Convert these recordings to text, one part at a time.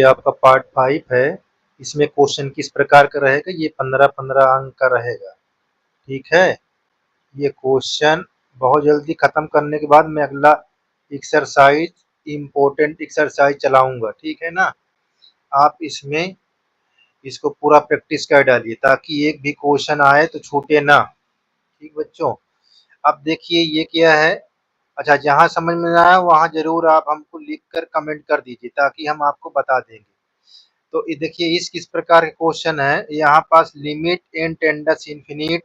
ये आपका पार्ट 5 है। इसमें क्वेश्चन किस प्रकार का रहेगा, ये 15-15 अंक का रहेगा। ठीक है, ये क्वेश्चन बहुत जल्दी खत्म करने के बाद मैं अगला एक्सरसाइज, इम्पोर्टेंट एक्सरसाइज चलाऊंगा। ठीक है ना, आप इसमें इसको पूरा प्रैक्टिस कर डालिए ताकि एक भी क्वेश्चन आए तो छूटे ना। ठीक बच्चों, अब देखिए ये क्या है। अच्छा, जहाँ समझ में ना आया वहाँ जरूर आप हमको लिख कर कमेंट कर दीजिए ताकि हम आपको बता देंगे। तो ये देखिए इस किस प्रकार के क्वेश्चन है। यहाँ पास limit n tends infinite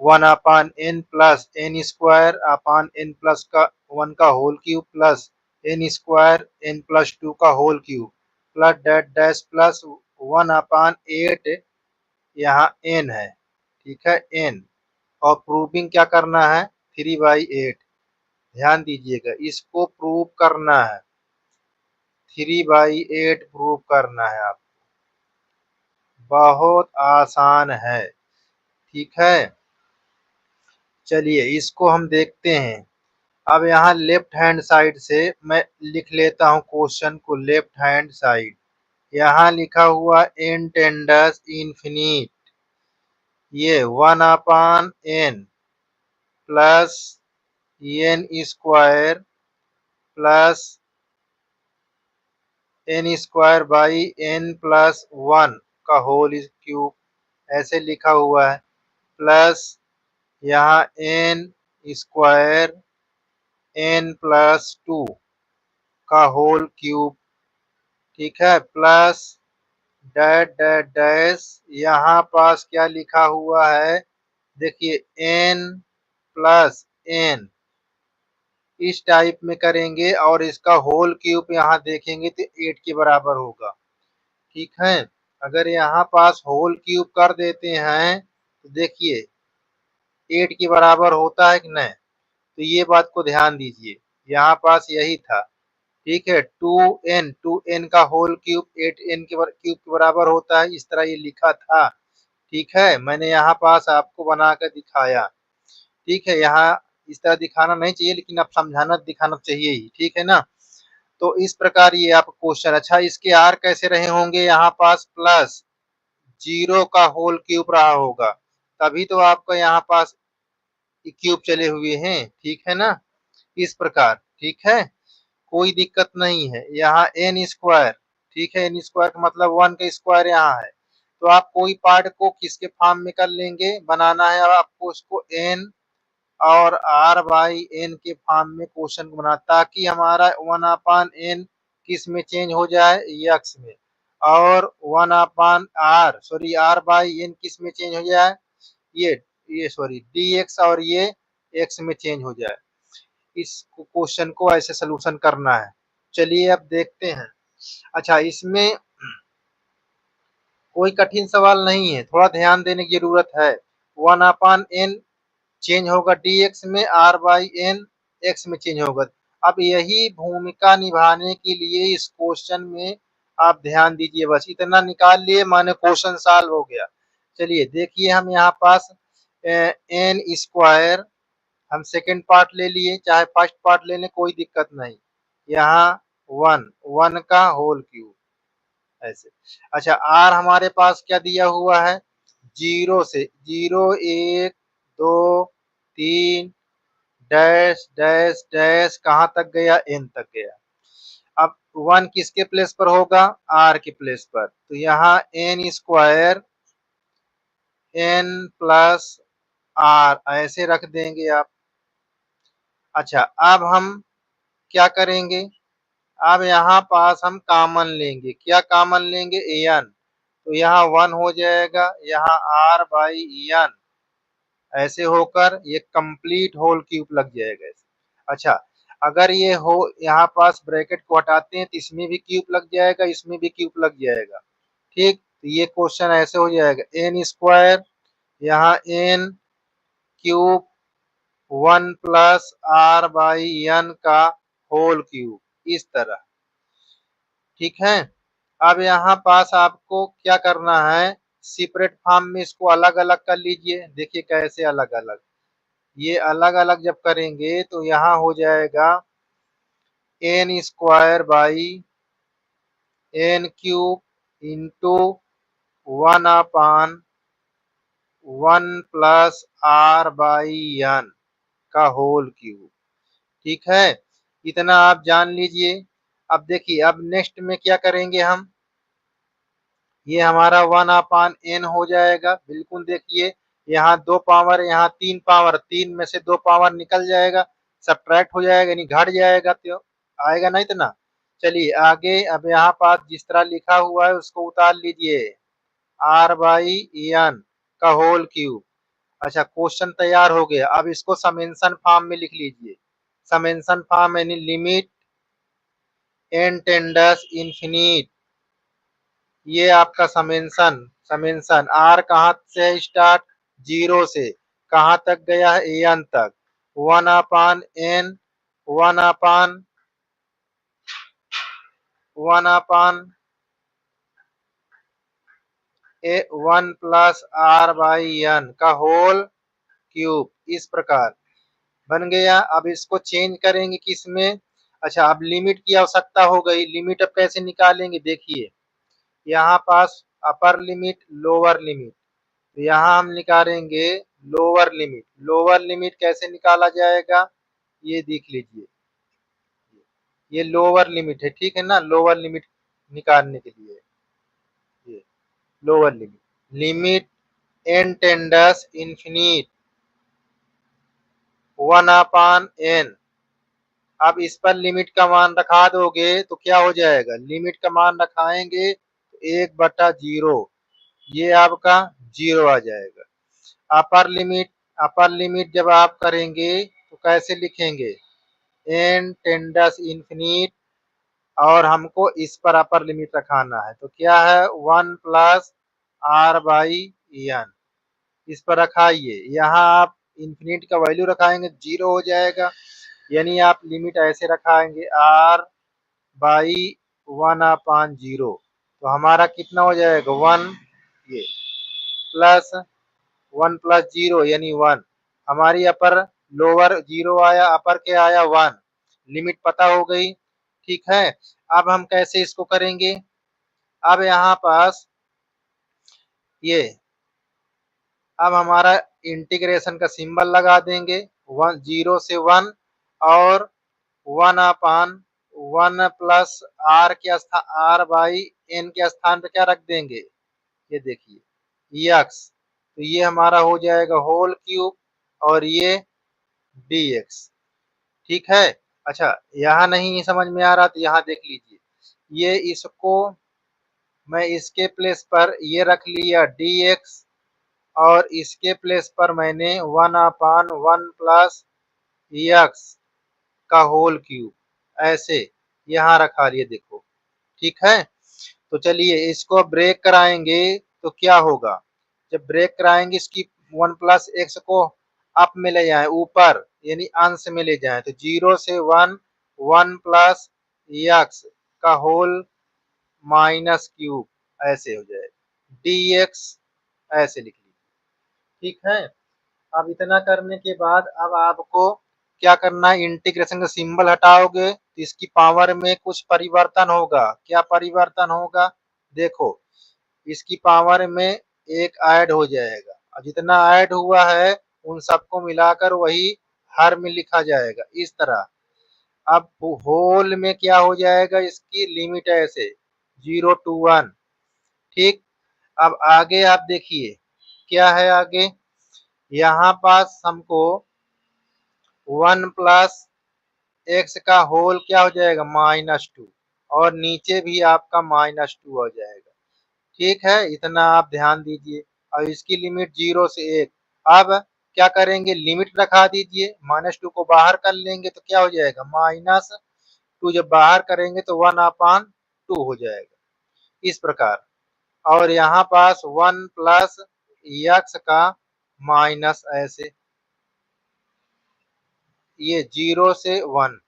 1/n+n² upon n+1 का whole cube plus n² n+2 का whole cube plus that dash plus 1/8 यहाँ n है। ठीक है, n और प्रूविंग क्या करना है 3/8। ध्यान दीजिएगा, इसको प्रूव करना है, 3/8 प्रूव करना है। आप बहुत आसान है। ठीक है, चलिए इसको हम देखते हैं। अब यहाँ लेफ्ट हैंड साइड से मैं लिख लेता हूँ क्वेश्चन को। लेफ्ट हैंड साइड यहाँ लिखा हुआ एन टेंडस इन्फिनिट, ये 1/n plus n² plus n²/n+1 का होल क्यूब ऐसे लिखा हुआ है, प्लस यहाँ n² n+2 का होल क्यूब। ठीक है, प्लस डैट डैट डैश यहाँ पास क्या लिखा हुआ है देखिए n+n इस टाइप में करेंगे और इसका होल क्यूब यहाँ देखेंगे तो 8 के बराबर होगा। ठीक है, अगर यहाँ पास होल क्यूब कर देते हैं तो देखिए 8 के बराबर होता है कि नहीं, तो ये बात को ध्यान दीजिए। यहाँ पास यही था। ठीक है, 2n का होल क्यूब 8n के क्यूब के बराबर होता है, इस तरह ये लिखा था। ठीक है, मैंने यहाँ पास आपको बना कर दिखाया। ठीक है, यहाँ इस तरह दिखाना नहीं चाहिए लेकिन अब समझाना दिखाना चाहिए ही। ठीक है ना, तो इस प्रकार ये आप क्वेश्चन। अच्छा, इसके आर कैसे रहे होंगे, यहाँ पास प्लस 0 का होल क्यूब रहा होगा, तभी तो आपका यहाँ पास क्यूब चले हुए हैं। ठीक है ना, इस प्रकार। ठीक है, कोई दिक्कत नहीं है। यहाँ n², ठीक है, n² का मतलब 1 का स्क्वायर यहाँ है, तो आप कोई पार्ट को किसके फॉर्म में कर लेंगे, बनाना है आपको उसको n और r/n के फॉर्म में क्वेश्चन को बना, ताकि हमारा 1/n किस में चेंज हो जाए, x में, और 1/r/n किस में चेंज हो जाए, ये सॉरी dx, और ये x में चेंज हो जाए। इस क्वेश्चन को ऐसे सोल्यूशन करना है। चलिए अब देखते हैं। अच्छा, इसमें कोई कठिन सवाल नहीं है, थोड़ा ध्यान देने की जरूरत है। 1/n चेंज होगा dx में, r/n x में चेंज होगा। अब यही भूमिका निभाने के लिए इस क्वेश्चन में आप ध्यान दीजिए, बस इतना निकाल लिए माने क्वेश्चन सॉल्व हो गया। चलिए देखिए, हम यहाँ पास n² हम सेकेंड पार्ट ले लिए, चाहे फर्स्ट पार्ट ले लें, कोई दिक्कत नहीं। यहाँ 1 का होल क्यूब ऐसे। अच्छा, आर हमारे पास क्या दिया हुआ है, 0 से 0 1 2 3 डैश डैश डैश कहाँ तक गया, n तक गया। अब 1 किसके प्लेस पर होगा, r के प्लेस पर, तो यहाँ n² n+r ऐसे रख देंगे आप। अच्छा, अब हम क्या करेंगे, अब यहाँ पास हम कॉमन लेंगे। क्या कॉमन लेंगे, n, तो यहाँ 1 हो जाएगा, यहाँ r/n ऐसे होकर ये कंप्लीट होल क्यूब लग जाएगा ऐसे। अच्छा, अगर ये हो यहाँ पास ब्रैकेट को हटाते हैं तो इसमें भी क्यूब लग जाएगा, इसमें भी क्यूब लग जाएगा। ठीक, तो ये क्वेश्चन ऐसे हो जाएगा, n², यहाँ n क्यूब 1+r/n का होल क्यूब, इस तरह। ठीक है, अब यहाँ पास आपको क्या करना है, सेपरेट फॉर्म में इसको अलग अलग कर लीजिए। देखिए कैसे अलग अलग, ये अलग अलग जब करेंगे तो यहाँ हो जाएगा n² n cube into 1/1 plus r by n का होल क्यूब। ठीक है, इतना आप जान लीजिए। अब देखिए, अब नेक्स्ट में क्या करेंगे हम, ये हमारा 1/n हो जाएगा। बिल्कुल देखिए, यहाँ 2 पावर, यहाँ 3 पावर, 3 में से 2 पावर निकल जाएगा, सब्ट्रैक्ट हो जाएगा, यानी घट जाएगा, तो आएगा ना इतना। चलिए आगे, अब यहाँ पास जिस तरह लिखा हुआ है उसको उतार लीजिए, आर बाई एन का होल क्यूब। अच्छा, क्वेश्चन तैयार हो गया। अब इसको समेंशन फॉर्म में लिख लीजिए। समेंशन फॉर्म यानी लिमिट एन टेंडर्स इन्फिनिट, ये आपका समेंशन। समेंशन आर कहाँ से स्टार्ट, 0 से कहाँ तक गया है, एन तक, 1/n, 1/1 1 plus r by n का होल क्यूब। इस प्रकार बन गया। अब इसको चेंज करेंगे किसमें, अच्छा, अब लिमिट की आवश्यकता हो गई। लिमिट अब कैसे निकालेंगे, देखिए, यहाँ पास अपर लिमिट, लोअर लिमिट, तो यहाँ हम निकालेंगे लोअर लिमिट। लोअर लिमिट कैसे निकाला जाएगा, ये देख लीजिए, ये लोअर लिमिट है, ठीक है ना। लोअर लिमिट निकालने के लिए ये lower limit, limit n tends infinite 1/n। अब इस पर लिमिट का मान रखा दोगे तो क्या हो जाएगा, लिमिट का मान रखाएंगे तो 1/0, ये आपका 0 आ जाएगा। अपर लिमिट, अपर लिमिट जब आप करेंगे तो कैसे लिखेंगे, एन टेंडर्स इन्फिनिट, और हमको इस पर अपर लिमिट रखाना है, तो क्या है, 1 प्लस आर बाई एन। इस पर रखाइए, यहाँ आप इन्फिनिट का वैल्यू रखाएंगे 0 हो जाएगा, यानी आप लिमिट ऐसे रखाएंगे आर बाई 1/0, तो हमारा कितना हो जाएगा, 1, ये प्लस 1 प्लस 0 यानी 1। हमारी अपर, लोअर 0 आया, अपर क्या आया, 1। लिमिट पता हो गई, ठीक है। अब हम कैसे इसको करेंगे, अब यहाँ पास ये, अब हमारा इंटीग्रेशन का सिंबल लगा देंगे, 0 से 1, और 1/1 प्लस आर के स्थान, आर बाई एन के स्थान पे क्या रख देंगे, ये देखिए एक्स, तो ये हमारा हो जाएगा होल क्यूब, और ये dx। ठीक है। अच्छा, यहाँ नहीं समझ में आ रहा तो यहाँ देख लीजिए, ये इसको मैं इसके प्लेस पर ये रख लिया dx, और इसके प्लेस पर मैंने 1/1 प्लस एक्स का होल क्यूब, ऐसे यहाँ रखा लिए, देखो, ठीक है। तो चलिए इसको ब्रेक कराएंगे तो क्या होगा, जब ब्रेक कराएंगे इसकी 1 प्लस एक्स को अप में ले जाए, ऊपर यानी अंश में ले जाए, तो 0 से 1, 1 प्लस एक्स का होल माइनस क्यूब, ऐसे हो जाएगा, dx ऐसे लिख लीजिए, ठीक है। अब इतना करने के बाद अब आपको क्या करना है, इंटीग्रेशन का सिंबल हटाओगे तो इसकी पावर में कुछ परिवर्तन होगा। क्या परिवर्तन होगा, देखो, इसकी पावर में एक ऐड हो जाएगा, और जितना ऐड हुआ है उन सबको मिलाकर वही हर में लिखा जाएगा, इस तरह। अब होल में क्या हो जाएगा, इसकी लिमिट ऐसे 0 to 1, ठीक। अब आगे आप देखिए क्या है आगे, यहाँ पास हमको 1 प्लस एक्स का होल क्या हो जाएगा, -2, और नीचे भी आपका -2 हो जाएगा, ठीक है। इतना आप ध्यान दीजिए। और इसकी लिमिट 0 से 1। अब क्या करेंगे, लिमिट रखा दीजिए, -2 को बाहर कर लेंगे तो क्या हो जाएगा, -2, जब बाहर करेंगे तो 1/2 हो जाएगा, इस प्रकार। और यहाँ पास 1 प्लस एक्स का माइनस, ऐसे, ये 0 से 1।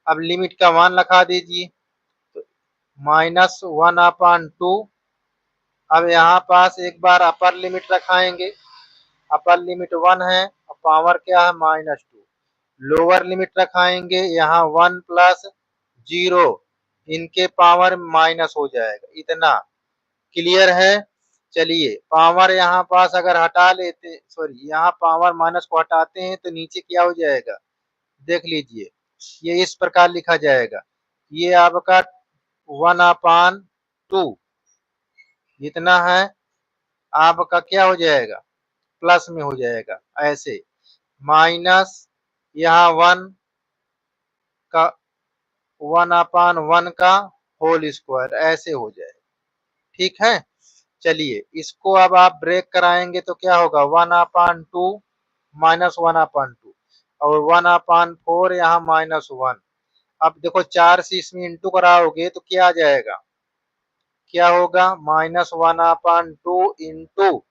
अब लिमिट का मान लगा दीजिए, तो -1/2। अब यहाँ पास एक बार अपर लिमिट रखाएंगे, अपर लिमिट 1 है और पावर क्या है, -2। लोअर लिमिट रखाएंगे, यहाँ 1 प्लस 0, इनके पावर माइनस हो जाएगा। इतना क्लियर है। चलिए पावर यहाँ पास अगर हटा लेते, सॉरी यहाँ पावर माइनस को हटाते हैं तो नीचे क्या हो जाएगा, देख लीजिए। ये इस प्रकार लिखा जाएगा, ये आपका 1/2 जितना है आपका क्या हो जाएगा, प्लस में हो जाएगा ऐसे, माइनस यहाँ 1 का 1/1 का होल स्क्वायर ऐसे हो जाएगा। ठीक है। चलिए इसको अब आप ब्रेक कराएंगे तो क्या होगा, 1/2 माइनस 1/2 और 1/4 यहाँ -1। अब देखो 4 से इसमें इंटू कराओगे तो क्या आ जाएगा, क्या होगा, -1/2 इंटू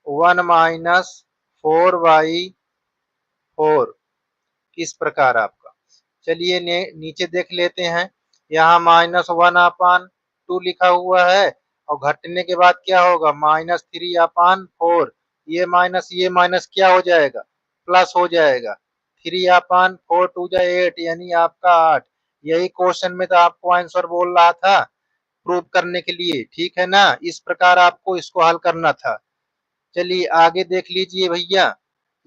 1-4/4 इस प्रकार आपका। चलिए नीचे देख लेते हैं, यहाँ -1/2 लिखा हुआ है और घटने के बाद क्या होगा, -3/4। ये माइनस क्या हो जाएगा, प्लस हो जाएगा। 3/4 2 जा 8 यानी आपका 8। यही क्वेश्चन में तो आपको आंसर बोल रहा था प्रूव करने के लिए, ठीक है ना। इस प्रकार आपको इसको हल करना था। चलिए आगे देख लीजिए भैया,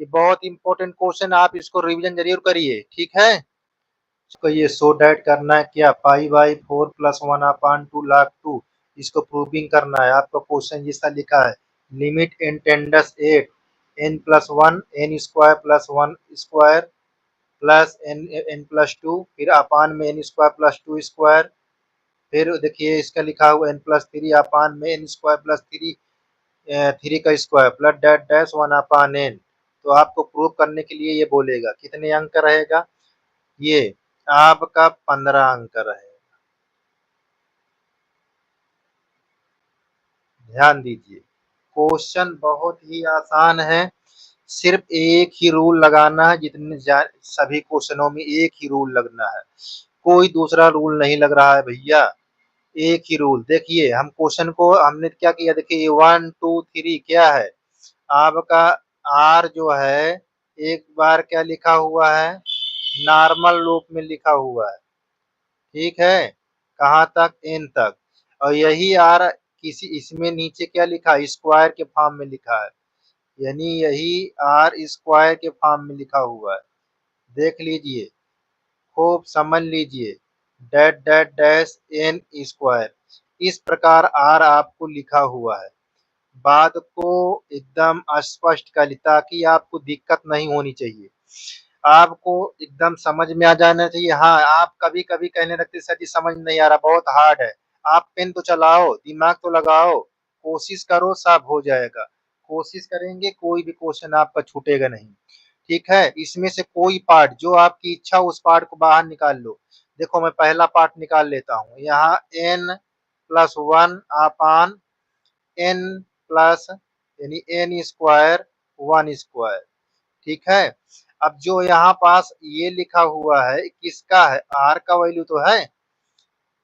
ये बहुत इंपॉर्टेंट क्वेश्चन, आप इसको रिवीजन जरूर करिए, ठीक है। इसको ये सो डैट करना है क्या, π/4 + 1/2 log 2, इसको प्रूविंग करना है। आपका क्वेश्चन जैसा लिखा है, limit n tends 8 n+1 n square plus 1 square plus n+2 फिर अपान में n स्क्वायर प्लस 2 स्क्वायर, फिर देखिए इसका लिखा हुआ n+3 अपान में n स्क्वायर प्लस 3 का square plus that dash 1/n। तो आपको प्रूव करने के लिए ये बोलेगा कितने अंक का रहेगा, ये आपका 15 अंक का रहेगा। ध्यान दीजिए क्वेश्चन बहुत ही आसान है, सिर्फ एक ही रूल लगाना है, जितने सभी क्वेश्चनों में एक ही रूल लगना है, कोई दूसरा रूल नहीं लग रहा है भैया, एक ही रूल। देखिए हम क्वेश्चन को हमने क्या किया, देखिए 1 2 3 क्या है आपका, आर जो है एक बार क्या लिखा हुआ है, नॉर्मल रूप में लिखा हुआ है, ठीक है, कहाँ तक, एन तक। और यही आर किसी इसमें नीचे क्या लिखा, स्क्वायर के फॉर्म में लिखा है, यानी यही आर स्क्वायर के फॉर्म में लिखा हुआ है। देख लीजिए, खूब समझ लीजिए, that that dash n square, इस प्रकार आर आपको लिखा हुआ है। बात को एकदम स्पष्ट कर ली ताकि आपको दिक्कत नहीं होनी चाहिए, आपको एकदम समझ में आ जाना चाहिए। हाँ आप कभी कभी कहने लगते सर जी समझ नहीं आ रहा, बहुत हार्ड है। आप पेन तो चलाओ, दिमाग तो लगाओ, कोशिश करो, सब हो जाएगा। कोशिश करेंगे कोई भी क्वेश्चन आपका छूटेगा नहीं, ठीक है। इसमें से कोई पार्ट जो आपकी इच्छा उस पार्ट को बाहर निकाल लो। देखो मैं पहला पार्ट निकाल लेता हूँ, यहाँ n+1 अपान n प्लस यानी n स्क्वायर 1 स्क्वायर, ठीक है। अब जो यहाँ पास ये लिखा हुआ है किसका है, r का वैल्यू तो है,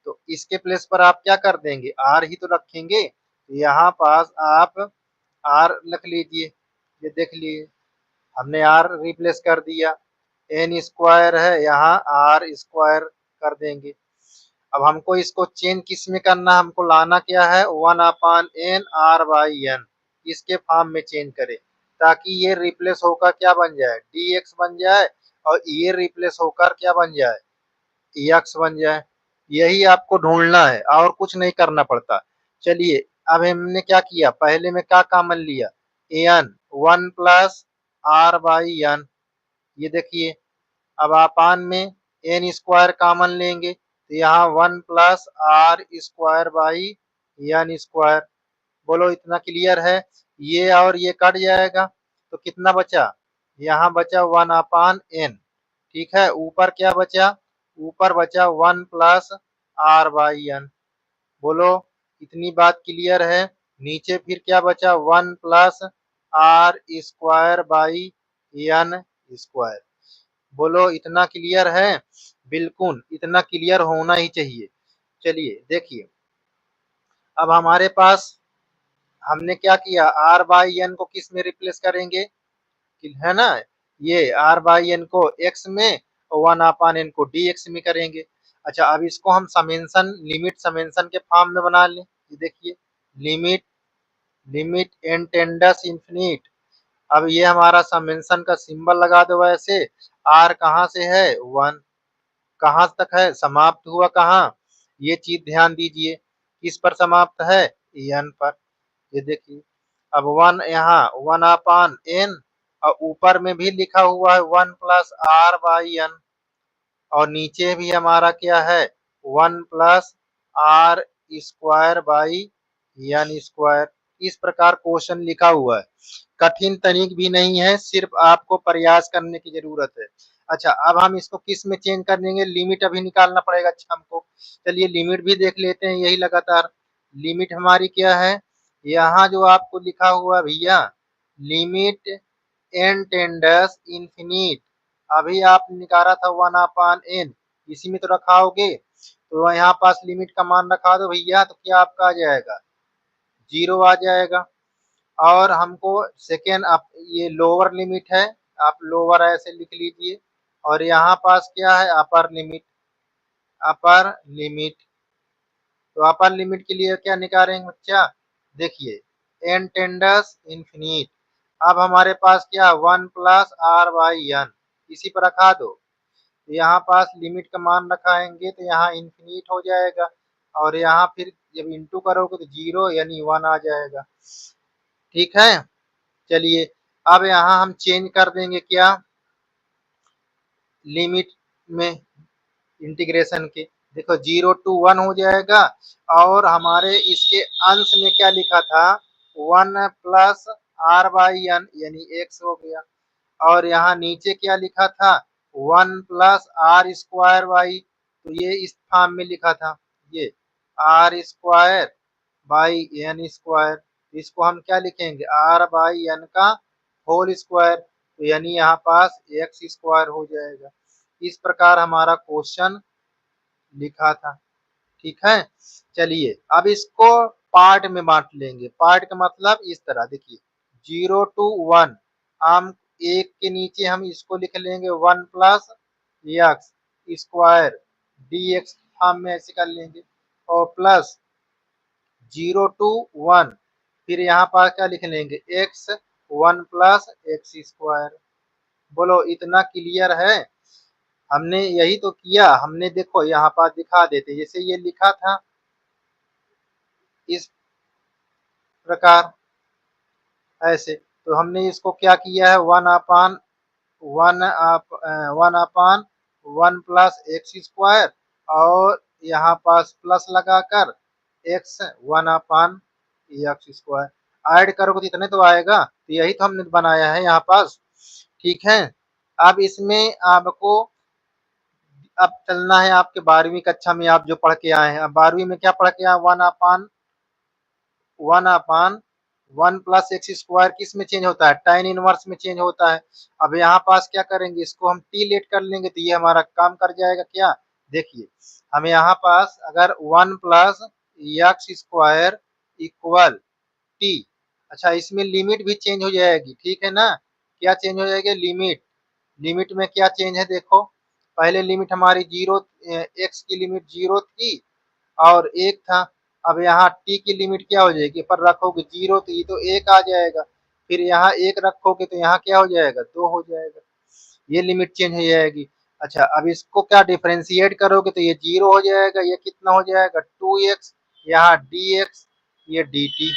तो इसके प्लेस पर आप क्या कर देंगे, r ही तो रखेंगे। यहाँ पास आप r लिख लीजिए, ये देख लीजिए हमने r रिप्लेस कर दिया, n स्क्वायर है यहाँ r स्क्वायर कर देंगे। अब हमको इसको चेंज किस में करना, हमको लाना क्या है, 1/n r/n, इसके फॉर्म में चेंज करें ताकि ये रिप्लेस होकर क्या बन जाए, dx बन जाए और ये रिप्लेस होकर क्या बन जाए, एक्स बन जाए। यही आपको ढूंढना है और कुछ नहीं करना पड़ता। चलिए अब हमने क्या किया, पहले में क्या कॉमन लिया, एन 1 प्लस r/n, ये देखिए। अब अपान में एन स्क्वायर कॉमन लेंगे तो यहाँ 1 plus r square by n square. बोलो इतना क्लियर है, ये और ये कट जाएगा तो कितना बचा, यहाँ बचा 1/n, ठीक है। ऊपर क्या बचा, ऊपर बचा 1 प्लस r/n। बोलो इतनी बात क्लियर है। नीचे फिर क्या बचा, 1 plus r square by n square. बोलो इतना क्लियर है, बिल्कुल इतना क्लियर होना ही चाहिए। चलिए देखिए अब हमारे पास हमने क्या किया, r/n को किस में रिप्लेस करेंगे, है ना, ये r/n को x में वन अपान एन को dx में करेंगे। अच्छा, अब इसको हम समेंशन लिमिट समेंशन के फॉर्म में बना लें। ये देखिए limit limit n tends infinite. अब ये हमारा समेंशन का सिंबल लगा दो ऐसे। आर कहाँ से है 1, कहाँ तक है समाप्त हुआ कहाँ, ये चीज ध्यान दीजिए किस पर समाप्त है एन पर। ये देखिए अब 1 यहाँ 1 अपान एन और ऊपर में भी लिखा हुआ है 1 प्लस आर बाई एन और नीचे भी हमारा क्या है 1 plus r square by n square. इस प्रकार क्वेश्चन लिखा हुआ है, कठिन तनिक भी नहीं है, सिर्फ आपको प्रयास करने की जरूरत है। अच्छा, अब हम इसको किस में चेंज कर देंगे, लिमिट अभी निकालना पड़ेगा। अच्छा हमको चलिए लिमिट भी देख लेते हैं यही लगातार। लिमिट हमारी क्या है, यहाँ जो आपको लिखा हुआ भैया लिमिट एन टेंडस इंफिनिट, अभी आप निकाला था 1 अपान एन, इसी में तो रखाओगे तो यहाँ पास लिमिट का मान रखा दो भैया, तो क्या आपका आ जाएगा 0 आ जाएगा। और हमको सेकेंड आप ये लोअर लिमिट है, आप लोअर ऐसे लिख लीजिए और यहाँ पास क्या है अपर लिमिट। अपर लिमिट तो अपर लिमिट के लिए क्या निकालेंगे बच्चा, देखिए एन टेंडस इंफिनिट। अब हमारे पास क्या 1 प्लस आर बाई एन, इसी पर रखा दो। तो यहाँ पास लिमिट का मान रखाएंगे तो यहाँ इंफिनिट हो जाएगा और यहाँ फिर जब इंटू करोगे तो 0 यानी 1 आ जाएगा। ठीक है, चलिए अब यहाँ हम चेंज कर देंगे क्या लिमिट में इंटीग्रेशन के, देखो 0 टू 1 हो जाएगा और हमारे इसके अंश में क्या लिखा था 1 प्लस आर बाई एन यानी एक्स हो गया और यहाँ नीचे क्या लिखा था 1 प्लस आर स्क्वायर बाई, तो ये इस फॉर्म में लिखा था ये r square by n square. इसको हम क्या लिखेंगे आर बाई एन का होल स्क्वायर, तो यानी यहाँ पास एक्स स्क्वायर हो जाएगा। इस प्रकार हमारा क्वेश्चन लिखा था। ठीक है, चलिए अब इसको पार्ट में बांट लेंगे। पार्ट का मतलब इस तरह देखिए 0 टू 1, हम एक के नीचे हम इसको लिख लेंगे 1 plus x square D x form में ऐसे कर लेंगे और प्लस 0 टू 1, फिर यहाँ पर क्या लिख लेंगे एक्स 1 प्लस एक्स स्क्वायर। बोलो इतना क्लियर है, हमने यही तो किया। हमने देखो यहाँ पर दिखा देते जैसे ये लिखा था इस प्रकार ऐसे, तो हमने इसको क्या किया है 1 प्लस एक्स स्क्वायर और यहाँ पास प्लस लगाकर एक्स 1 अपान एक्स स्क्वायर ऐड करोगे तो इतने तो आएगा, तो यही तो हमने बनाया है यहाँ पास। ठीक है, अब इसमें आपको अब चलना है आपके 12वीं कक्षा में, आप जो पढ़ के आए हैं। अब 12वीं में क्या पढ़ के आए 1 प्लस एक्स स्क्वायर किस में चेंज होता है tan इनवर्स में चेंज होता है। अब यहाँ पास क्या करेंगे इसको हम टी लेट कर लेंगे तो ये हमारा काम कर जाएगा क्या, देखिए हमें यहाँ पास अगर 1 plus x square equal T, अच्छा इसमें लिमिट भी चेंज हो जाएगी। ठीक है ना, क्या चेंज हो जाएगी लिमिट, लिमिट में क्या चेंज है देखो, पहले लिमिट हमारी 0 एक्स की लिमिट 0 थी और 1 था। अब यहाँ टी की लिमिट क्या हो जाएगी, पर रखोगे 0 तो ये तो 1 आ जाएगा, फिर यहाँ 1 रखोगे तो यहाँ क्या हो जाएगा 2 हो जाएगा, ये लिमिट चेंज हो जाएगी। अच्छा अब इसको क्या डिफरेंशिएट करोगे तो ये 0 हो जाएगा, ये कितना हो जाएगा 2x, यहाँ dx ये dt।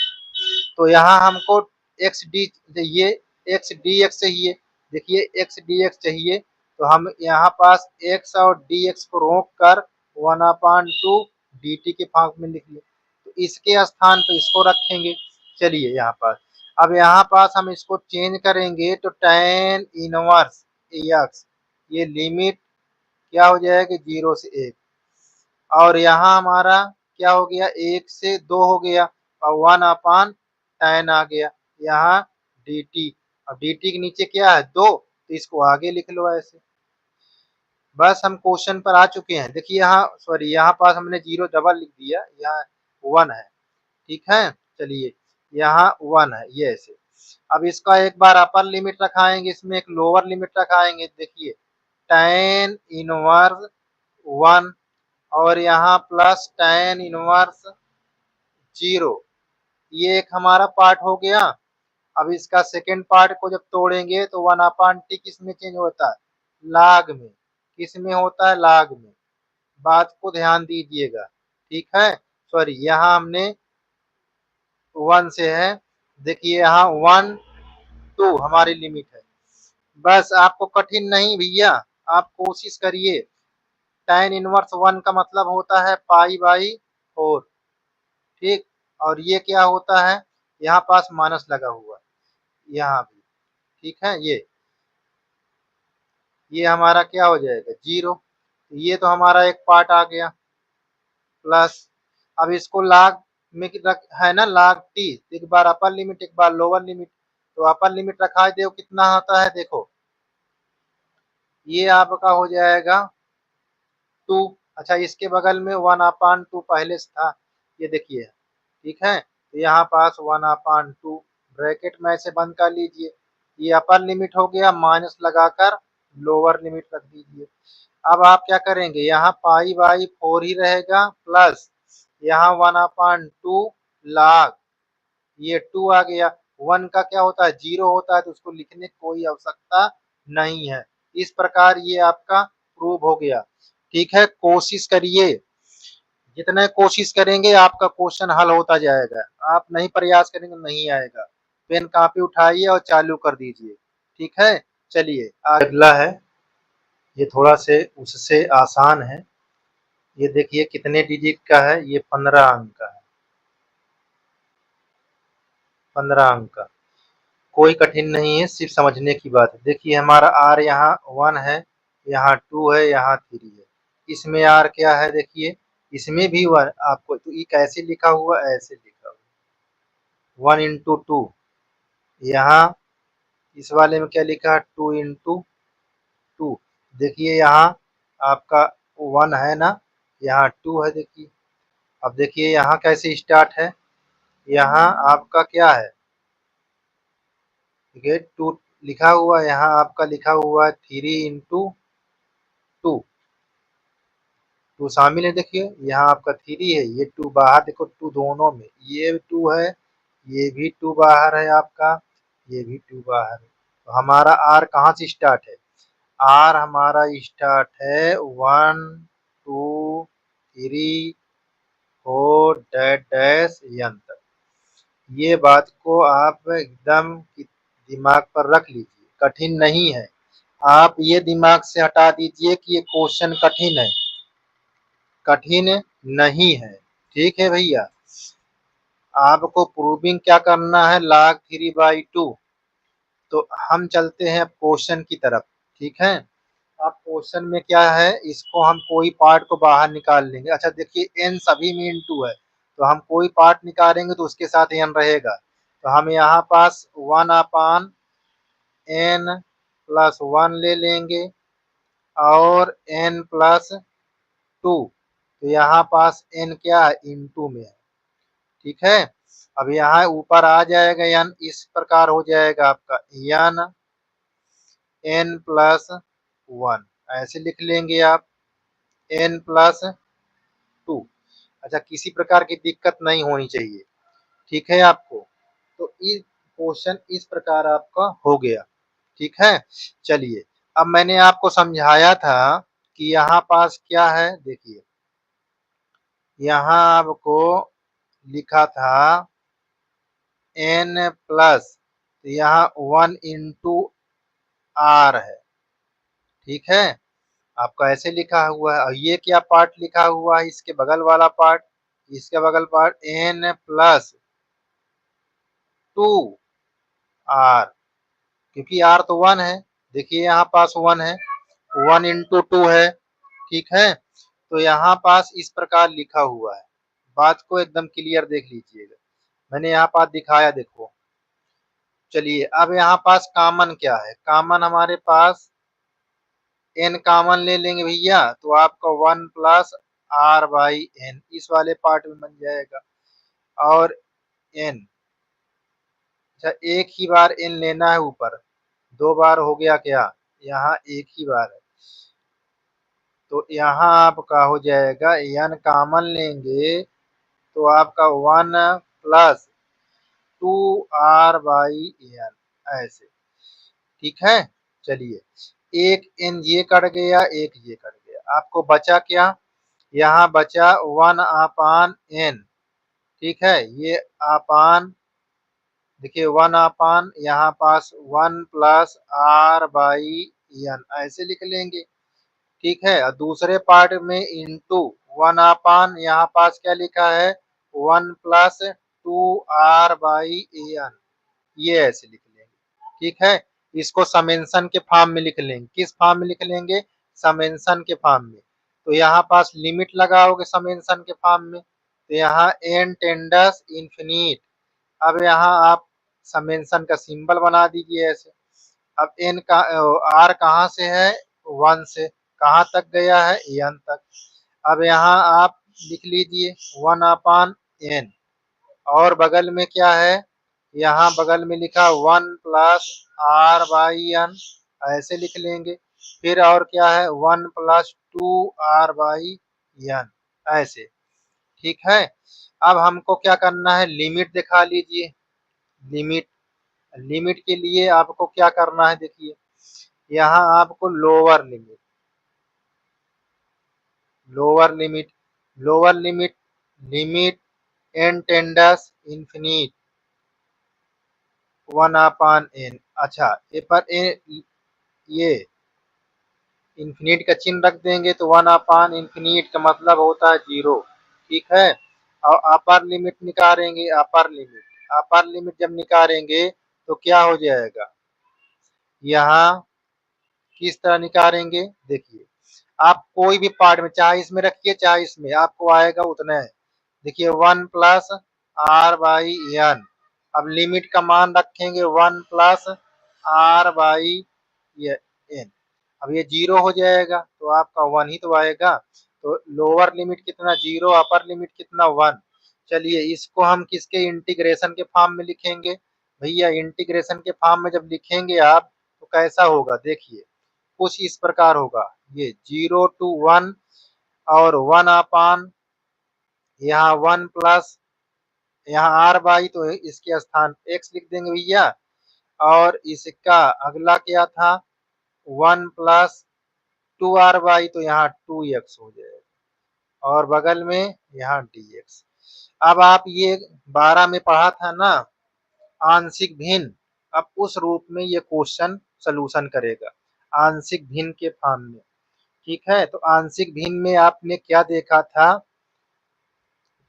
तो यहाँ हमको एक्स डी चाहिए, एक्स डी एक्स चाहिए, देखिए एक्स डी एक्स चाहिए तो हम यहाँ पास एक्स और डी एक्स को रोक कर 1/2 डी टी के फॉर्म में लिख ले, तो इसके स्थान पर इसको रखेंगे। चलिए यहाँ पास अब यहाँ पास हम इसको चेंज करेंगे तो tan इनवर्स एक्स ये लिमिट क्या हो जाएगी 0 से 1 और यहाँ हमारा क्या हो गया 1 से 2 हो गया और 1/tan आ गया यहाँ dt, और dt के नीचे क्या है 2, तो इसको आगे लिख लो ऐसे। बस हम क्वेश्चन पर आ चुके हैं। देखिए यहाँ सॉरी यहाँ पास हमने 0 डबल लिख दिया, यहाँ 1 है। ठीक है, चलिए यहाँ 1 है ये ऐसे। अब इसका एक बार अपर लिमिट रखाएंगे, इसमें एक लोअर लिमिट रखाएंगे। देखिए tan इनवर्स 1 और यहाँ प्लस tan इनवर्स 0। ये एक हमारा पार्ट हो गया। अब इसका सेकेंड पार्ट को जब तोड़ेंगे तो 1/t किस में चेंज होता है? लाग में। किस में होता है? लाग में। बात को ध्यान दीजिएगा, ठीक है। सॉरी, यहाँ हमने 1 से है, देखिए यहाँ 1 2 हमारी लिमिट है। बस आपको कठिन नहीं भैया, आप कोशिश करिए। tan इनवर्स 1 का मतलब होता है π/4, ठीक। और ये क्या होता है? यहाँ पास माइनस लगा हुआ है यहाँ भी, ठीक है। ये हमारा क्या हो जाएगा? 0। ये तो हमारा एक पार्ट आ गया प्लस। अब इसको लाग में रख है ना, लाग टी, एक बार अपर लिमिट एक बार लोअर लिमिट। तो अपर लिमिट रखा दे कितना आता है? देखो ये आपका हो जाएगा 2। अच्छा, इसके बगल में 1/2 पहले से था, ये देखिए, ठीक है। तो यहाँ पास 1/2 ब्रैकेट में ऐसे बंद कर लीजिए। ये अपर लिमिट हो गया, माइनस लगाकर लोअर लिमिट रख दीजिए। अब आप क्या करेंगे? यहाँ π/4 ही रहेगा प्लस यहाँ 1/2 लाग, ये 2 आ गया। 1 का क्या होता है? 0 होता है, तो उसको लिखने की कोई आवश्यकता नहीं है। इस प्रकार ये आपका प्रूव हो गया, ठीक है। कोशिश करिए, जितना कोशिश करेंगे आपका क्वेश्चन हल होता जाएगा। आप नहीं प्रयास करेंगे नहीं आएगा। पेन कॉपी उठाइए और चालू कर दीजिए, ठीक है। चलिए अगला है, ये थोड़ा से उससे आसान है। ये देखिए कितने डिजिट का है? ये 15 अंक का है, 15 अंक का। कोई कठिन नहीं है, सिर्फ समझने की बात है। देखिए हमारा आर यहाँ 1 है, यहाँ 2 है, यहाँ 3 है। इसमें आर क्या है? देखिए इसमें भी 1 आपको, तो ये कैसे लिखा हुआ? ऐसे लिखा हुआ 1 इंटू 2। यहाँ इस वाले में क्या लिखा है? 2 इंटू 2। देखिए यहाँ आपका 1 है ना, यहाँ 2 है, देखिए। अब देखिए यहाँ कैसे स्टार्ट है? यहाँ आपका क्या है? देखिए 2 लिखा हुआ है, यहाँ आपका लिखा हुआ है 3 इंटू 2। 2 शामिल है, देखिए यहाँ आपका 3 है, ये 2 बाहर, देखो 2 दोनों में, ये 2 है, ये भी 2 बाहर है आपका, ये भी 2 बाहर है। तो हमारा आर कहाँ से स्टार्ट है? आर हमारा स्टार्ट है 1 2 3 4 डैश डैश एन तक। ये बात को आप एकदम दिमाग पर रख लीजिए, कठिन नहीं है। आप ये दिमाग से हटा दीजिए कि ये क्वेश्चन कठिन है, कठिन नहीं है, ठीक है भैया। आपको प्रूविंग क्या करना है? log 3/2। तो हम चलते हैं अब क्वेश्चन की तरफ, ठीक है। अब क्वेश्चन में क्या है? इसको हम कोई पार्ट को बाहर निकाल लेंगे। अच्छा देखिए n सभी में इंटू है, तो हम कोई पार्ट निकालेंगे तो उसके साथ n रहेगा। तो हम यहाँ पास 1/n प्लस 1 ले लेंगे और n प्लस 2। तो यहाँ पास n क्या है? इंटू में है, ठीक है। अब यहाँ ऊपर आ जाएगा n, इस प्रकार हो जाएगा आपका n n प्लस 1, ऐसे लिख लेंगे आप, n प्लस 2। अच्छा, किसी प्रकार की दिक्कत नहीं होनी चाहिए, ठीक है आपको। तो इस क्वेश्चन इस प्रकार आपका हो गया, ठीक है। चलिए, अब मैंने आपको समझाया था कि यहाँ पास क्या है, देखिए यहाँ आपको लिखा था n प्लस, तो यहाँ 1 इंटू आर है, ठीक है। आपका ऐसे लिखा हुआ है। और ये क्या पार्ट लिखा हुआ है? इसके बगल वाला पार्ट, इसके बगल पार्ट n प्लस 2 आर, क्योंकि आर तो 1 है। देखिए यहाँ पास 1 है, 1 इंटू 2 है, ठीक है। तो यहाँ पास इस प्रकार लिखा हुआ है। बात को एकदम क्लियर देख लीजिएगा, मैंने यहाँ पास दिखाया, देखो। चलिए अब यहाँ पास कॉमन क्या है? कॉमन हमारे पास n कॉमन ले लेंगे भैया, तो आपका 1 प्लस r/n इस वाले पार्ट में बन जाएगा। और n, अच्छा एक ही बार n लेना है ऊपर, 2 बार हो गया क्या? यहाँ एक ही बार है। तो यहाँ आपका हो जाएगा n कॉमन लेंगे तो आपका 1 प्लस 2r/n ऐसे। ठीक है, चलिए एक n ये कट गया, एक ये कट गया, आपको बचा क्या? यहाँ बचा 1/n। ठीक है, ये अपान देखिए 1/, यहाँ पास 1 प्लस r/n ऐसे लिख लेंगे। ठीक है, और दूसरे पार्ट में इंटू 1/, यहाँ पास क्या लिखा है 1 प्लस 2r/n, ये ऐसे लिख लेंगे। ठीक है, इसको समेंशन के फॉर्म में लिख लेंगे। किस फॉर्म में लिख लेंगे? समेंशन के फॉर्म में। तो यहाँ पास लिमिट लगाओगे समेंशन के फॉर्म में, तो यहाँ n टेंडस इंफिनिट। अब यहाँ आप समेंशन का सिंबल बना दीजिए ऐसे। अब n का r कहाँ से है 1 से, कहाँ तक गया है n तक। अब यहाँ आप लिख लीजिए 1/n, और बगल में क्या है, यहाँ बगल में लिखा 1 प्लस r/n ऐसे लिख लेंगे। फिर और क्या है 1 प्लस 2r/n ऐसे। ठीक है, अब हमको क्या करना है, लिमिट दिखा लीजिए। लिमिट लिमिट के लिए आपको क्या करना है, देखिए यहाँ आपको lower limit limit n tends infinite 1/n। अच्छा, ये इंफिनिट का चिन्ह रख देंगे तो 1/इंफिनिट का मतलब होता है 0। ठीक है, और अपर लिमिट जब निकालेंगे तो क्या हो जाएगा, यहाँ किस तरह निकालेंगे, देखिए आप कोई भी पार्ट में चाहे इसमें रखिए चाहे इसमें, आपको आएगा उतना है। देखिए 1 प्लस r/n, अब लिमिट का मान रखेंगे 1 प्लस r/n, अब ये 0 हो जाएगा तो आपका 1 ही तो आएगा। तो लोअर लिमिट कितना 0, अपर लिमिट कितना 1। चलिए इसको हम किसके इंटीग्रेशन के फॉर्म में लिखेंगे, भैया इंटीग्रेशन के फॉर्म में जब लिखेंगे आप तो कैसा होगा, देखिए कुछ इस प्रकार होगा, ये 0 to 1 और 1/, यहाँ 1 प्लस यहाँ r/, तो इसके स्थान x लिख देंगे भैया, और इसका अगला क्या था 1 प्लस 2r/, तो यहाँ 2x हो जाएगा, और बगल में यहाँ dx। अब आप ये 12 में पढ़ा था ना आंशिक भिन्न, अब उस रूप में ये क्वेश्चन सॉल्यूशन करेगा आंशिक भिन्न के फॉर्म में। ठीक है, तो आंशिक भिन्न में आपने क्या देखा था,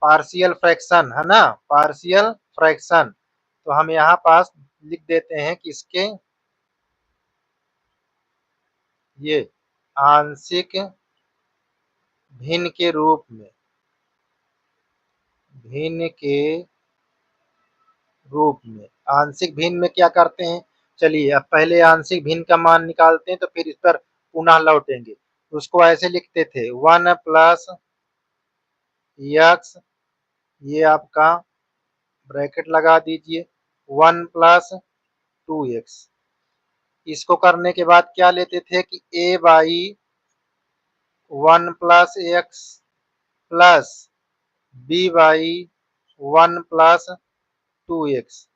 पार्शियल फ्रैक्शन है ना, पार्शियल फ्रैक्शन। तो हम यहाँ पास लिख देते हैं कि इसके ये आंशिक भिन्न के रूप में, भिन्न के रूप में आंशिक भिन्न में क्या करते हैं, चलिए अब पहले आंशिक भिन्न का मान निकालते हैं तो फिर इस पर पुनः लौटेंगे। उसको ऐसे लिखते थे 1 प्लस x, ये आपका ब्रैकेट लगा दीजिए 1 प्लस 2x। इसको करने के बाद क्या लेते थे कि a/1 plus x plus b/1 plus 2x।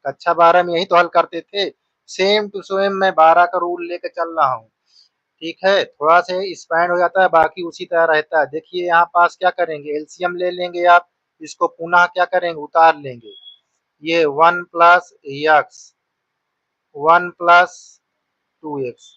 कक्षा 12 में यही तो हल करते थे। सेम टू सेम मैं 12 का रूल लेके चल रहा हूँ। ठीक है, थोड़ा सा एक्सपैंड हो जाता है, बाकी उसी तरह रहता है। देखिए यहाँ पास क्या करेंगे, एलसीएम ले लेंगे आप, इसको पुनः क्या करेंगे उतार लेंगे, ये 1 प्लस x 1 प्लस 2x।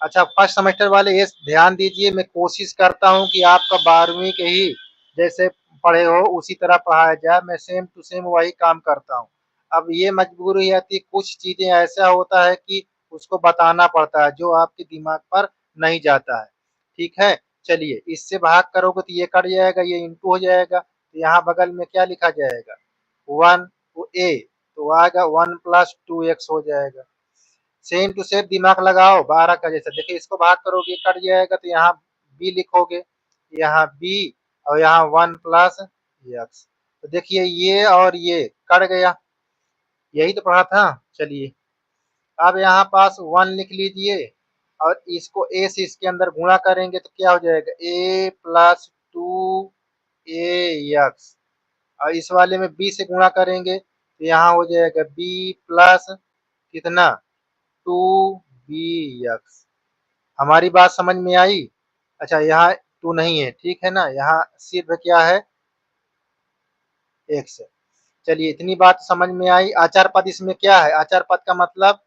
अच्छा फर्स्ट सेमेस्टर वाले ये ध्यान दीजिए, मैं कोशिश करता हूँ कि आपका 12वीं के ही जैसे पढ़े हो उसी तरह पढ़ाया जाए, मैं सेम टू सेम वही काम करता हूँ। अब ये मजबूरी आती है, कुछ चीजें ऐसा होता है कि उसको बताना पड़ता है जो आपके दिमाग पर नहीं जाता है। ठीक है, चलिए इससे भाग करोगे तो ये कट जाएगा, ये इंटू हो जाएगा, तो यहाँ बगल में क्या लिखा जाएगा 1 a, तो आएगा 1 प्लस 2x हो जाएगा। सेम टू सेम दिमाग लगाओ 12 का जैसा, देखिए इसको भाग करोगे कट जाएगा, तो यहाँ b लिखोगे, यहाँ b, और यहाँ 1 प्लस x। तो देखिए ये और ये कट गया, यही तो पढ़ा था। चलिए अब यहाँ पास 1 लिख लीजिए और इसको ए से इसके अंदर गुणा करेंगे तो क्या हो जाएगा, ए प्लस 2 ए एक्स। और इस वाले में बी से गुणा करेंगे तो यहाँ हो जाएगा बी प्लस कितना, 2 बी एक्स। हमारी बात समझ में आई। अच्छा यहाँ टू नहीं है, ठीक है ना, यहाँ सिर्फ क्या है, एक्स है। चलिए इतनी बात समझ में आई। आचार पद इसमें क्या है, आचार पद का मतलब,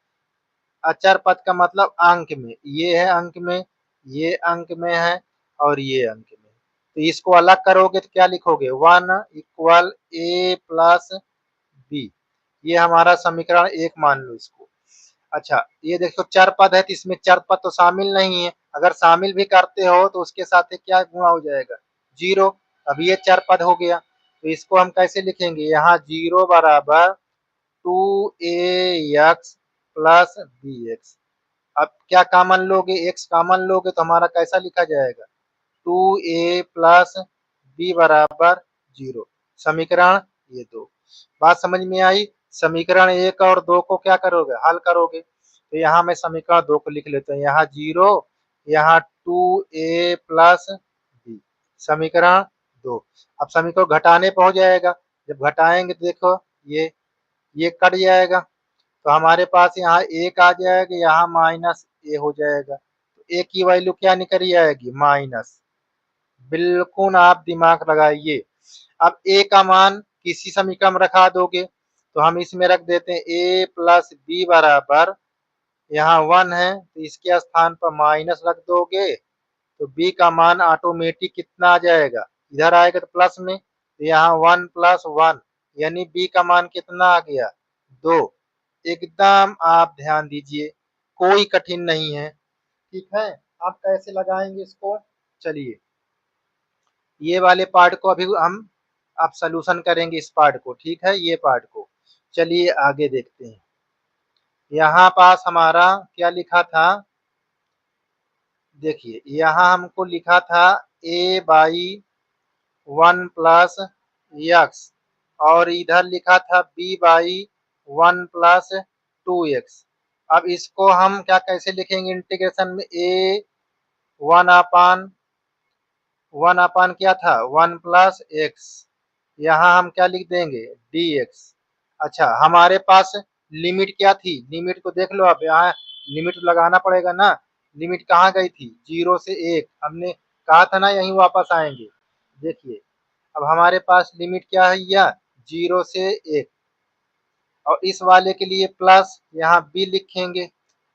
अचर पद का मतलब अंक में, ये है अंक में, ये अंक में है और ये अंक में। तो इसको अलग करोगे तो क्या लिखोगे, 1 = a+b। ये हमारा समीकरण 1 मान लो इसको। अच्छा ये देखो चर पद है तो इसमें चर पद तो शामिल नहीं है, अगर शामिल भी करते हो तो उसके साथ क्या गुणा हो जाएगा, 0। अब ये चर पद हो गया तो इसको हम कैसे लिखेंगे, यहाँ 0 बराबर 2ax प्लस bx। अब क्या कॉमन लोगे, एक्स कॉमन लोगे तो हमारा कैसा लिखा जाएगा, 2a+b बराबर 0। समीकरण ये 2। बात समझ में आई। समीकरण 1 और 2 को क्या करोगे, हल करोगे। तो यहाँ मैं समीकरण 2 को लिख लेता हूँ, यहाँ 0, यहाँ 2a+b, समीकरण 2। अब समीकरण घटाने पर हो जाएगा, जब घटाएंगे तो देखो ये कट जाएगा तो हमारे पास यहाँ एक आ जाएगा, यहाँ माइनस ए हो जाएगा। तो ए की वैल्यू क्या निकल आएगी, माइनस। बिल्कुल आप दिमाग लगाइए। अब ए का मान किसी समीकरण में रखा दोगे तो हम इसमें रख देते हैं a+b बराबर, यहाँ 1 है तो इसके स्थान पर माइनस रख दोगे तो b का मान ऑटोमेटिक कितना आ जाएगा, इधर आएगा तो प्लस में, तो यहाँ 1+1 यानी b का मान कितना आ गया, 2। एकदम आप ध्यान दीजिए, कोई कठिन नहीं है, ठीक है। आप कैसे लगाएंगे इसको, चलिए ये वाले पार्ट को अभी हम आप सॉल्यूशन करेंगे इस पार्ट को, ठीक है, ये पार्ट को। चलिए आगे देखते हैं। यहाँ पास हमारा क्या लिखा था, देखिए यहाँ हमको लिखा था a/1 + x और इधर लिखा था b/1 + 2x। अब इसको हम क्या कैसे लिखेंगे, इंटीग्रेशन में a 1/1 क्या था, 1 + x, यहाँ हम क्या लिख देंगे dx। अच्छा हमारे पास लिमिट क्या थी, लिमिट को देख लो, आप यहाँ लिमिट लगाना पड़ेगा ना। लिमिट कहाँ गई थी, 0 से 1, हमने कहा था ना यहीं वापस आएंगे। देखिए अब हमारे पास लिमिट क्या है, यह 0 से 1 और इस वाले के लिए प्लस, यहाँ बी लिखेंगे।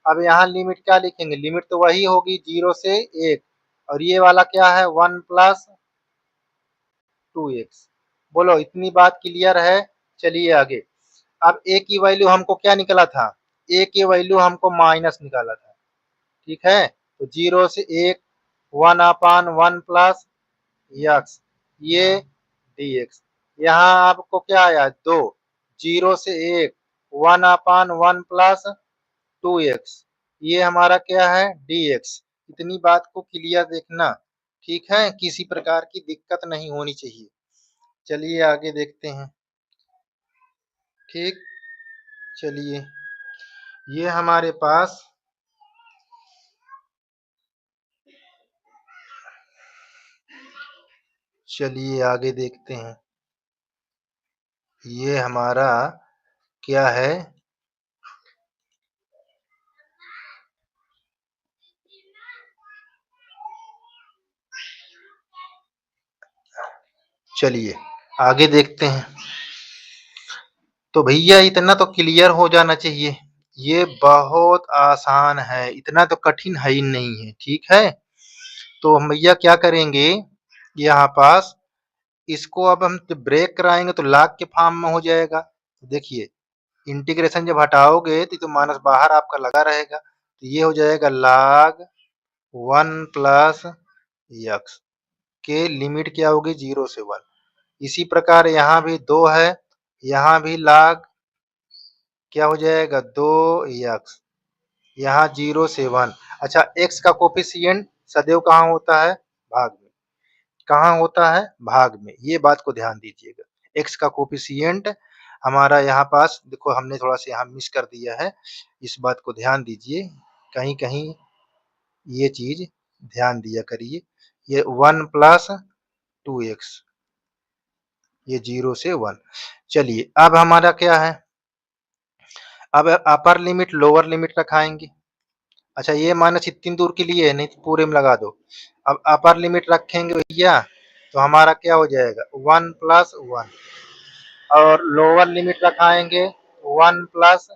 अब यहाँ लिमिट क्या लिखेंगे, लिमिट तो वही होगी 0 से 1 और ये वाला क्या है 1+2x। बोलो इतनी बात क्लियर है। चलिए आगे। अब ए की वैल्यू हमको क्या निकला था, ए की वैल्यू हमको माइनस निकाला था, ठीक है। तो 0 से 1 1/1 + x ये dx। यहाँ आपको क्या आया 2, 0 से 1 1/1 + 2x, ये हमारा क्या है dx। इतनी बात को क्लियर देखना, ठीक है, किसी प्रकार की दिक्कत नहीं होनी चाहिए। चलिए आगे देखते हैं, ठीक। चलिए ये हमारे पास, चलिए आगे देखते हैं। ये हमारा क्या है, चलिए आगे देखते हैं। तो भैया इतना तो क्लियर हो जाना चाहिए, ये बहुत आसान है, इतना तो कठिन है ही नहीं है, ठीक है। तो हम भैया क्या करेंगे, यहाँ पास इसको अब हम ब्रेक कराएंगे तो log के फॉर्म में हो जाएगा। देखिए इंटीग्रेशन जब हटाओगे तो माइनस बाहर आपका लगा रहेगा, तो ये हो जाएगा log 1+x के लिमिट क्या होगी 0 से 1। इसी प्रकार यहाँ भी 2 है, यहाँ भी log क्या हो जाएगा 2x, यहाँ 0 से 1। अच्छा x का कोफिशिएंट सदैव कहाँ होता है, भाग में, कहाँ होता है, भाग में, ये बात को ध्यान दीजिएगा। x का कोफिशिएंट हमारा यहाँ पास देखो, हमने थोड़ा सा यहाँ मिस कर दिया है, इस बात को ध्यान दीजिए, कहीं कहीं ये चीज ध्यान दिया करिए। ये 1 प्लस 2x, ये 0 से 1। चलिए अब हमारा क्या है, अब अपर लिमिट लोअर लिमिट रखाएंगे। अच्छा ये माइनस इतनी दूर के लिए है, नहीं तो पूरे में लगा दो। अब अपर लिमिट रखेंगे भैया तो हमारा क्या हो जाएगा 1 प्लस 1, और लोअर लिमिट रखाएंगे 1 प्लस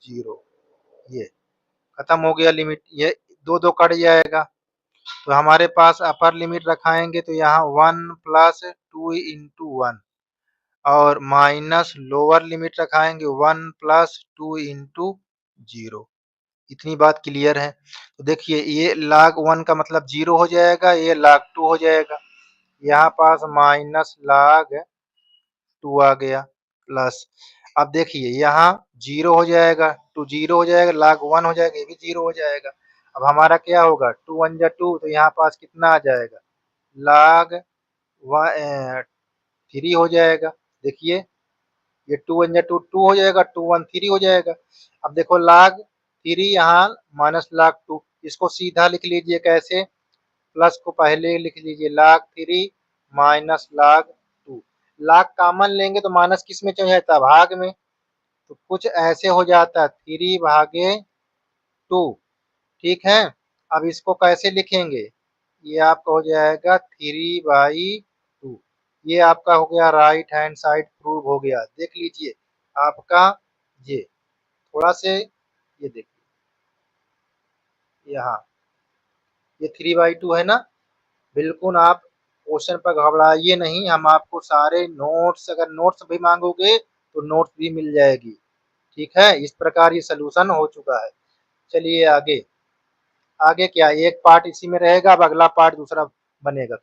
0। ये खत्म हो गया लिमिट, ये दो दो कट जाएगा। तो हमारे पास अपर लिमिट रखाएंगे तो यहाँ 1 प्लस 2 इंटू 1, और माइनस लोअर लिमिट रखाएंगे 1 प्लस 2 इंटू 0। इतनी बात क्लियर है। तो देखिए ये log 1 का मतलब 0 हो जाएगा, ये log 2 हो जाएगा। यहाँ पास माइनस log 2 आ गया, प्लस अब देखिए यहाँ 0 हो जाएगा, 2 0 हो जाएगा, log 1 हो जाएगा, ये भी 0 हो जाएगा। अब हमारा क्या होगा 2 1 जा 2, तो यहाँ पास कितना आ जाएगा log 3 हो जाएगा। देखिए ये 2 1 जा 2 2 हो जाएगा, 2 1 3 हो जाएगा। अब देखो log 3 यहाँ माइनस log 2, इसको सीधा लिख लीजिए कैसे, प्लस को पहले लिख लीजिए log 3 minus log 2। log common लेंगे तो माइनस किस में चला जाता है, भाग में, तो कुछ ऐसे हो जाता है 3 भागे 2। ठीक है, अब इसको कैसे लिखेंगे, ये आपका हो जाएगा 3/2। ये आपका हो गया राइट हैंड साइड प्रूव हो गया। देख लीजिए आपका, ये थोड़ा से ये देखिए यहाँ ये 3/2 है ना। बिल्कुल आप क्वेश्चन पर घबराइए नहीं, हम आपको सारे नोट्स, अगर नोट्स भी मांगोगे तो नोट्स भी मिल जाएगी। ठीक है, इस प्रकार ये सोल्यूशन हो चुका है। चलिए आगे, आगे क्या एक पार्ट इसी में रहेगा, अब अगला पार्ट दूसरा बनेगा।